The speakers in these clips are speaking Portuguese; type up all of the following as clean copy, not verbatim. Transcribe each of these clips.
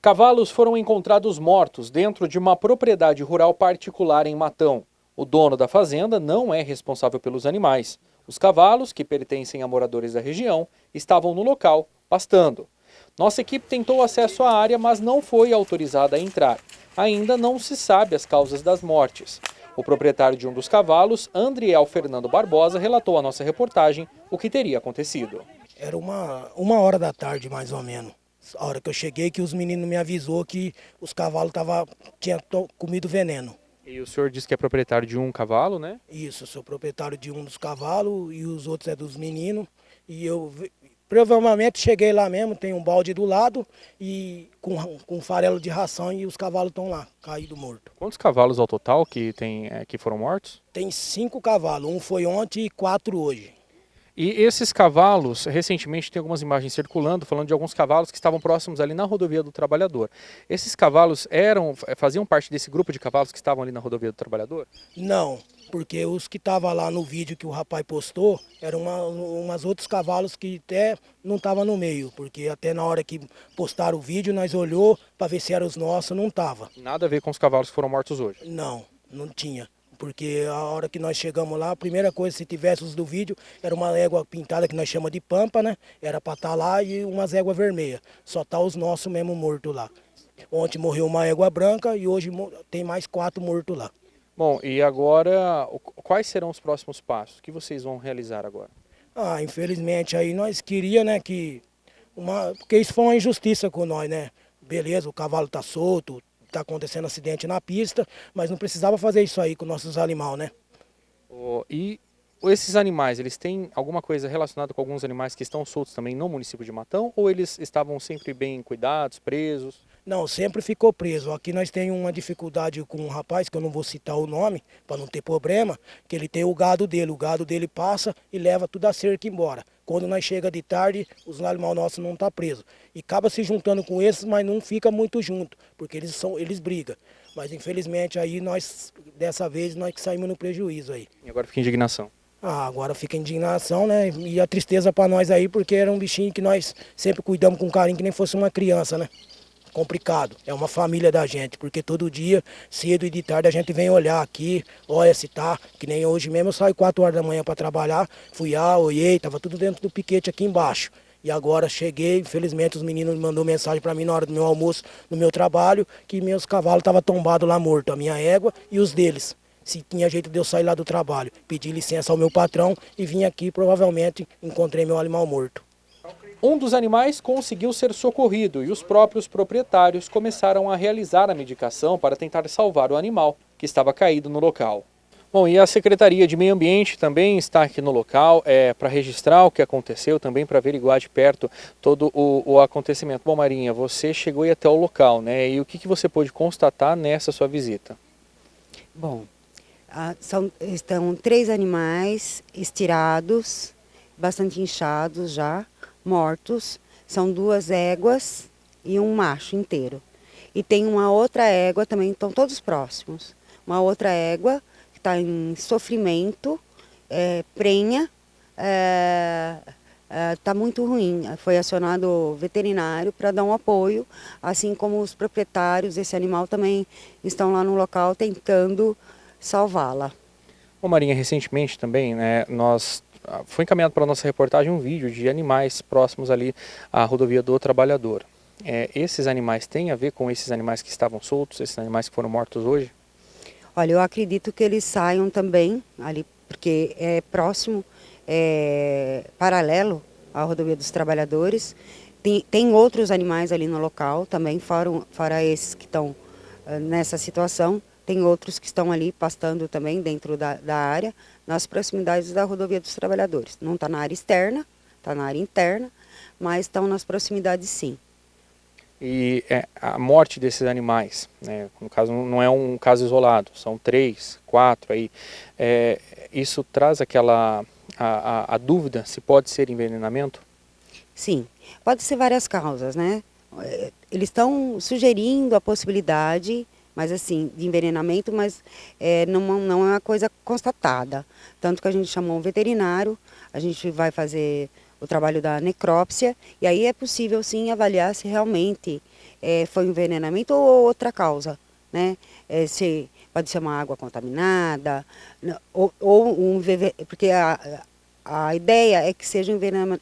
Cavalos foram encontrados mortos dentro de uma propriedade rural particular em Matão. O dono da fazenda não é responsável pelos animais. Os cavalos, que pertencem a moradores da região, estavam no local, pastando. Nossa equipe tentou acesso à área, mas não foi autorizada a entrar. Ainda não se sabe as causas das mortes. O proprietário de um dos cavalos, Andriel Fernando Barbosa, relatou à nossa reportagem o que teria acontecido. Era uma hora da tarde, mais ou menos. A hora que eu cheguei, que os meninos me avisou que os cavalos tinham comido veneno. E o senhor disse que é proprietário de um cavalo, né? Isso, eu sou proprietário de um dos cavalos e os outros é dos meninos. E provavelmente cheguei lá mesmo, tem um balde do lado e com farelo de ração e os cavalos estão lá, caídos mortos. Quantos cavalos ao total que foram mortos? Tem 5 cavalos, um foi ontem e 4 hoje. E esses cavalos, recentemente tem algumas imagens circulando, falando de alguns cavalos que estavam próximos ali na rodovia do Trabalhador. Esses cavalos faziam parte desse grupo de cavalos que estavam ali na rodovia do Trabalhador? Não, porque os que estavam lá no vídeo que o rapaz postou, eram umas outros cavalos que até não estavam no meio, porque até na hora que postaram o vídeo, nós olhou para ver se eram os nossos, não estava. Nada a ver com os cavalos que foram mortos hoje? Não, não tinha. Porque a hora que nós chegamos lá, a primeira coisa, se tivesse os do vídeo, era uma égua pintada que nós chamamos de pampa, né? Era para estar lá e umas éguas vermelhas. Só tá os nossos mesmo mortos lá. Ontem morreu uma égua branca e hoje tem mais 4 mortos lá. Bom, e agora, quais serão os próximos passos? O que vocês vão realizar agora? Infelizmente aí nós queria, né, porque isso foi uma injustiça com nós, né? Beleza, o cavalo tá solto, tá acontecendo acidente na pista, mas não precisava fazer isso aí com nossos animais, né? E esses animais, eles têm alguma coisa relacionada com alguns animais que estão soltos também no município de Matão? Ou eles estavam sempre bem cuidados, presos? Não, sempre ficou preso. Aqui nós temos uma dificuldade com um rapaz, que eu não vou citar o nome, para não ter problema, que ele tem o gado dele passa e leva tudo a cerca embora. Quando nós chega de tarde, os animais nossos não estão presos. E acaba se juntando com esses, mas não fica muito junto, porque eles brigam. Mas infelizmente aí dessa vez, nós que saímos no prejuízo aí. E agora fica indignação. Agora fica indignação, né? E a tristeza para nós aí, porque era um bichinho que nós sempre cuidamos com carinho, que nem fosse uma criança, né? Complicado, é uma família da gente, porque todo dia, cedo e de tarde, a gente vem olhar aqui, olha se tá, que nem hoje mesmo eu saio 4 horas da manhã para trabalhar, fui olhei, tava tudo dentro do piquete aqui embaixo. E agora cheguei, infelizmente os meninos mandou mensagem para mim na hora do meu almoço, no meu trabalho, que meus cavalos estavam tombados lá mortos, a minha égua e os deles. Se tinha jeito de eu sair lá do trabalho, pedi licença ao meu patrão e vim aqui, provavelmente encontrei meu animal morto. Um dos animais conseguiu ser socorrido e os próprios proprietários começaram a realizar a medicação para tentar salvar o animal, que estava caído no local. Bom, e a Secretaria de Meio Ambiente também está aqui no local para registrar o que aconteceu, também para averiguar de perto todo o acontecimento. Bom, Marinha, você chegou aí até o local, né? E o que você pôde constatar nessa sua visita? Bom, estão 3 animais estirados, bastante inchados já, mortos. São 2 éguas e um macho inteiro. E tem uma outra égua também, estão todos próximos. Uma outra égua que está em sofrimento, prenha, está muito ruim. Foi acionado o veterinário para dar um apoio, assim como os proprietários desse animal também estão lá no local tentando salvá-la. Bom, Marinha, recentemente também, né, foi encaminhado para a nossa reportagem um vídeo de animais próximos ali à rodovia do Trabalhador. Esses animais têm a ver com esses animais que estavam soltos, esses animais que foram mortos hoje? Olha, eu acredito que eles saiam também ali, porque é próximo, paralelo à rodovia dos Trabalhadores. Tem outros animais ali no local também, fora esses que estão nessa situação. Tem outros que estão ali pastando também dentro da área, nas proximidades da rodovia dos Trabalhadores. Não está na área externa, está na área interna, mas estão nas proximidades sim. E a morte desses animais, né, no caso não é um caso isolado, são 3, 4 aí, isso traz a dúvida se pode ser envenenamento? Sim, pode ser várias causas, né? Eles estão sugerindo a possibilidade, mas assim, de envenenamento, mas não é uma coisa constatada. Tanto que a gente chamou um veterinário, a gente vai fazer o trabalho da necrópsia, e aí é possível sim avaliar se realmente foi um envenenamento ou outra causa, né? Pode ser uma água contaminada, porque a ideia é que seja um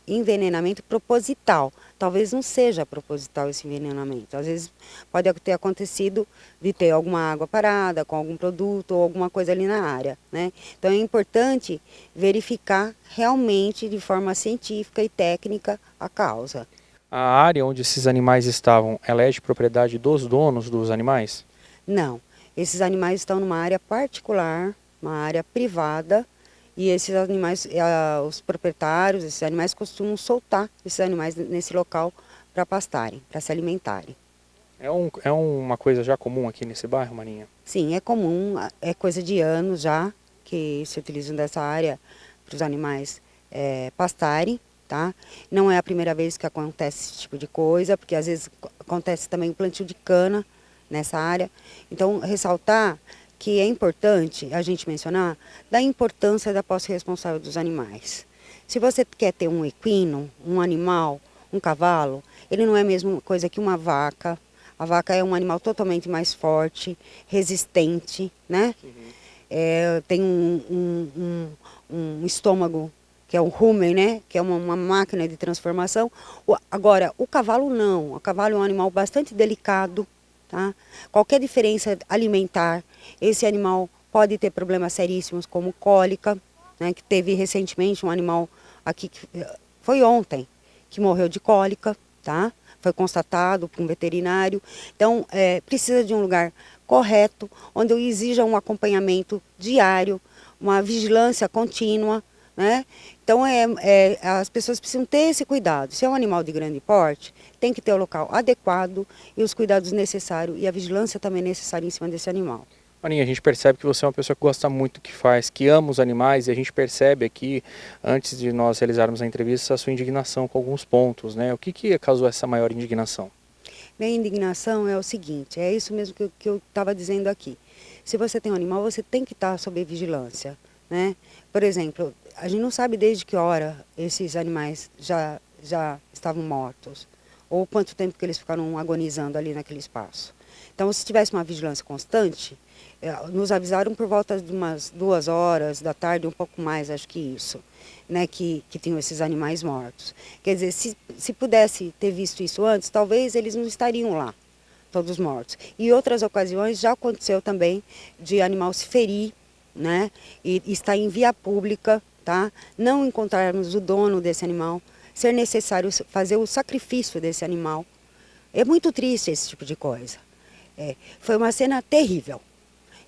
envenenamento proposital. Talvez não seja proposital esse envenenamento. Às vezes pode ter acontecido de ter alguma água parada, com algum produto ou alguma coisa ali na área, né? Então é importante verificar realmente de forma científica e técnica a causa. A área onde esses animais estavam, ela é de propriedade dos donos dos animais? Não. Esses animais estão numa área particular, uma área privada, e esses animais, os proprietários, esses animais costumam soltar esses animais nesse local para pastarem, para se alimentarem. É uma coisa já comum aqui nesse bairro, Marinha? Sim, é comum, é coisa de anos já que se utilizam dessa área para os animais pastarem, tá? Não é a primeira vez que acontece esse tipo de coisa, porque às vezes acontece também o plantio de cana nessa área. Então, ressaltar que é importante a gente mencionar da importância da posse responsável dos animais. Se você quer ter um equino, um animal, um cavalo, ele não é a mesma coisa que uma vaca. A vaca é um animal totalmente mais forte, resistente, né? Tem um estômago, que é o rumen, né? Que é uma máquina de transformação. Agora, o cavalo não. O cavalo é um animal bastante delicado. Tá? Qualquer diferença alimentar, esse animal pode ter problemas seríssimos como cólica, né, que teve recentemente um animal aqui, que foi ontem, que morreu de cólica, tá? Foi constatado por um veterinário. Então, precisa de um lugar correto, onde eu exija um acompanhamento diário, uma vigilância contínua, né? Então, as pessoas precisam ter esse cuidado. Se é um animal de grande porte, tem que ter o local adequado e os cuidados necessários e a vigilância também necessária em cima desse animal. Marinha, a gente percebe que você é uma pessoa que gosta muito do que faz, que ama os animais, e a gente percebe aqui, antes de nós realizarmos a entrevista, a sua indignação com alguns pontos, né? O que causou essa maior indignação? Minha indignação é o seguinte, é isso mesmo que eu estava dizendo aqui. Se você tem um animal, você tem que estar sob vigilância, né? Por exemplo, a gente não sabe desde que hora esses animais já estavam mortos, ou quanto tempo que eles ficaram agonizando ali naquele espaço. Então, se tivesse uma vigilância constante, nos avisaram por volta de umas 2 horas da tarde, um pouco mais, acho que isso, né, que tinham esses animais mortos. Quer dizer, se pudesse ter visto isso antes, talvez eles não estariam lá, todos mortos. E outras ocasiões já aconteceu também de animal se ferir, né, e estar em via pública, tá? Não encontrarmos o dono desse animal, ser necessário fazer o sacrifício desse animal. É muito triste esse tipo de coisa. Foi uma cena terrível.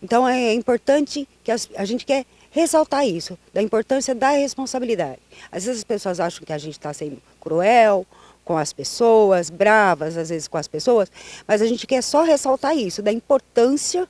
Então é importante que a gente quer ressaltar isso, da importância da responsabilidade. Às vezes as pessoas acham que a gente está sendo cruel com as pessoas, bravas às vezes com as pessoas, mas a gente quer só ressaltar isso, da importância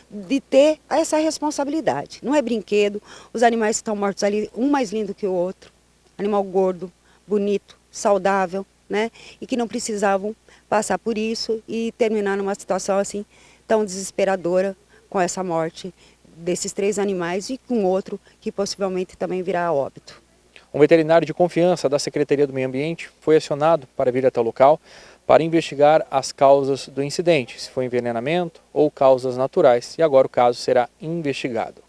de ter essa responsabilidade. Não é brinquedo, os animais que estão mortos ali, um mais lindo que o outro, animal gordo, bonito, saudável, né? E que não precisavam passar por isso e terminar numa situação assim tão desesperadora com essa morte desses 3 animais e com outro que possivelmente também virá a óbito. Um veterinário de confiança da Secretaria do Meio Ambiente foi acionado para vir até o local para investigar as causas do incidente, se foi envenenamento ou causas naturais, e agora o caso será investigado.